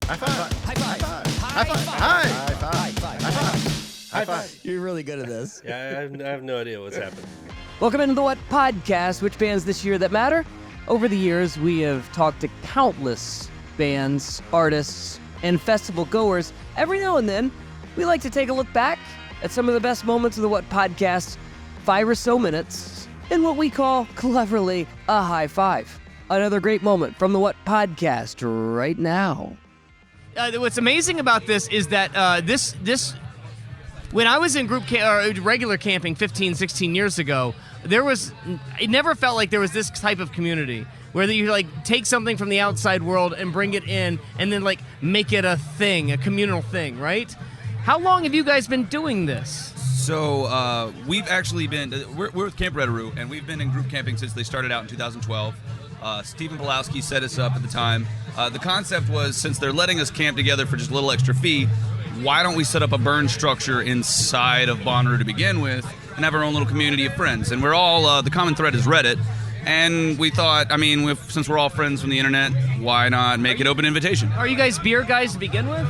High five. High five. High five. High five. High five. High five. You're really good at this. Yeah, I have no idea what's happening. Welcome into the What Podcast, which bands this year that matter. Over the years, we have talked to countless bands, artists, and festival goers. Every now and then, we like to take a look back at some of the best moments of the What Podcast, 5 or so minutes, in what we call, cleverly, a high five. Another great moment from the What Podcast right now. What's amazing about this is that this when I was in regular camping 15, 16 years ago, it never felt like there was this type of community where you like take something from the outside world and bring it in and then like make it a thing, a communal thing, right? How long have you guys been doing this? So we've actually been, we're with Camp Reddaroo, and we've been in group camping since they started out in 2012. Stephen Pulowski set us up at the time. The concept was, since they're letting us camp together for just a little extra fee, why don't we set up a burn structure inside of Bonnaroo to begin with and have our own little community of friends? And we're all, the common thread is Reddit. And we thought, since we're all friends from the internet, why not make it open invitation? Are you guys beer guys to begin with?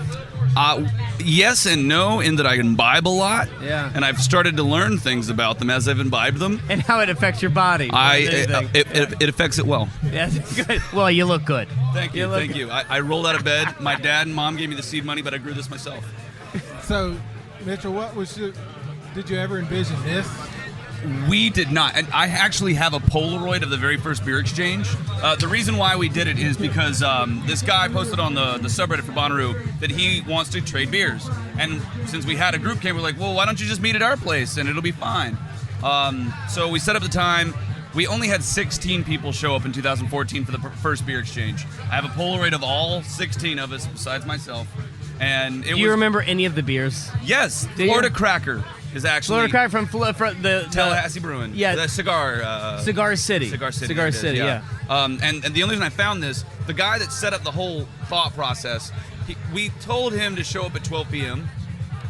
Yes and no, in that I imbibe a lot. Yeah. And I've started to learn things about them as I've imbibed them. And how it affects your body. It affects it well. Yeah, good. Well, you look good. Thank you. Thank you. I rolled out of bed. My dad and mom gave me the seed money, but I grew this myself. So, Mitchell, did you ever envision this? We did not. And I actually have a Polaroid of the very first beer exchange. The reason why we did it is because this guy posted on the subreddit for Bonnaroo that he wants to trade beers. And since we had a group camp, we're like, well, why don't you just meet at our place and it'll be fine. So we set up the time. We only had 16 people show up in 2014 for the first beer exchange. I have a Polaroid of all 16 of us besides myself. And Do you remember any of the beers? Yes, Florida Cracker is actually... Florida Cracker from the Tallahassee Brewing. Yeah. The Cigar... Cigar City. Cigar City. Cigar City, yeah. And the only reason I found this, the guy that set up the whole thought process, we told him to show up at 12 p.m.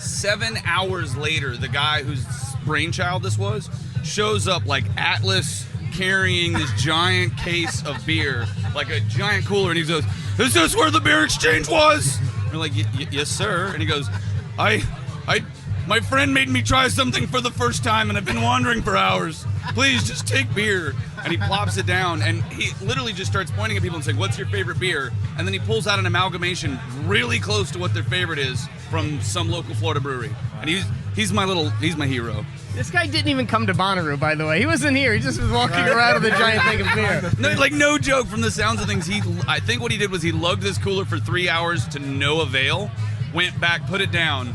7 hours later, the guy whose brainchild this was shows up like Atlas carrying this giant case of beer, like a giant cooler, and he goes, "Is this where the beer exchange was?" We're like, "Yes, sir." And he goes, My friend made me try something for the first time, and I've been wandering for hours. Please, just take beer." And he plops it down, and he literally just starts pointing at people and saying, "What's your favorite beer?" And then he pulls out an amalgamation really close to what their favorite is from some local Florida brewery. And he's my hero. This guy didn't even come to Bonnaroo, by the way. He wasn't here. He just was walking around with a giant thing of beer. No joke. From the sounds of things, I think what he did was he lugged this cooler for 3 hours to no avail, went back, put it down,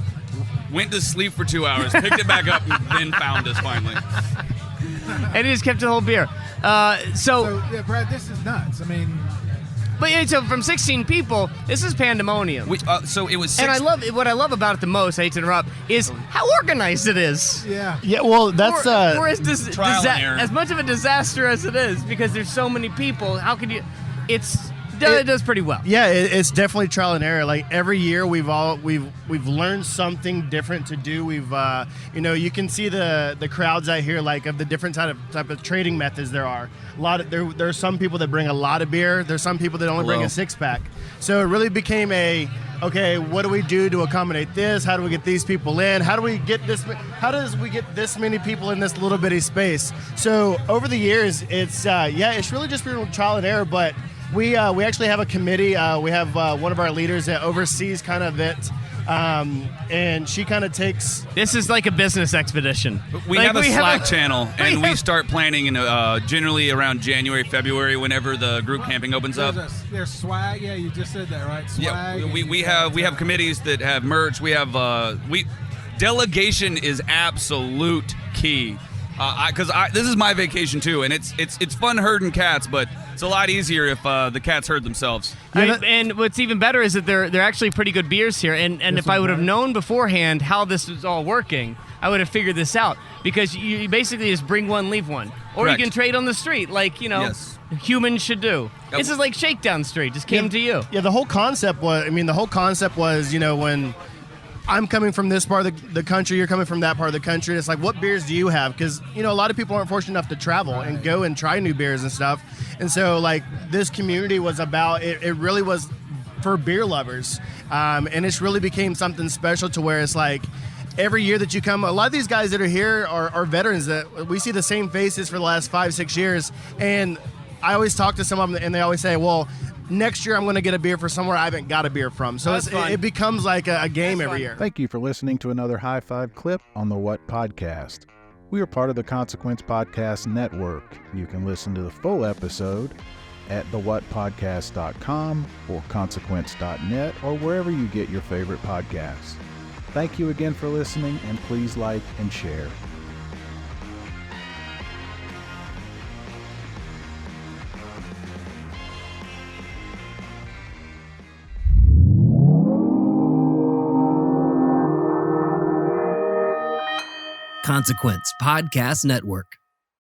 went to sleep for 2 hours, picked it back up, and then found us finally. And he just kept the whole beer. So, Brad, this is nuts. But yeah, so from 16 people, this is pandemonium. So it was. And what I love about it the most, I hate to interrupt, is how organized it is. Yeah. Yeah. Well, that's or trial and error. as much of a disaster as it is, because there's so many people. How could you? It does pretty well. Yeah, it's definitely trial and error. Like every year, we've learned something different to do. You can see the crowds out here, like of the different type of trading methods there are. There are some people that bring a lot of beer. There's some people that only bring a 6-pack. So it really became okay, what do we do to accommodate this? How do we get these people in? How do we get this many people in this little bitty space? So over the years, it's really just been trial and error, but we actually have a committee. We have one of our leaders that oversees kind of it, and she kind of takes... This is like a business expedition. We have a Slack channel, and we start planning in generally around January, February, whenever the group camping opens up. There's swag. Yeah, you just said that, right? Swag. Yeah, we have committees that have merch. We have delegation is absolute key. Because this is my vacation too, and it's fun herding cats, but it's a lot easier if the cats herd themselves. And what's even better is that they're actually pretty good beers here. And if I would have known beforehand how this was all working, I would have figured this out. Because you basically just bring one, leave one, or Correct. You can trade on the street, like Yes. humans should do. This is like Shakedown Street, just came to you. Yeah, the whole concept was when I'm coming from this part of the country, you're coming from that part of the country. It's like, what beers do you have? Because, a lot of people aren't fortunate enough to travel and go and try new beers and stuff. And so, like, this community was about, it really was for beer lovers. And it's really became something special to where it's like every year that you come, a lot of these guys that are here are veterans that we see the same faces for the last 5-6 years. And I always talk to some of them and they always say, well, next year I'm going to get a beer for somewhere I haven't got a beer from. So it becomes like a game every year. Thank you for listening to another High Five clip on the What Podcast. We are part of the Consequence Podcast Network. You can listen to the full episode at thewhatpodcast.com or consequence.net or wherever you get your favorite podcasts. Thank you again for listening, and please like and share. Consequence Podcast Network.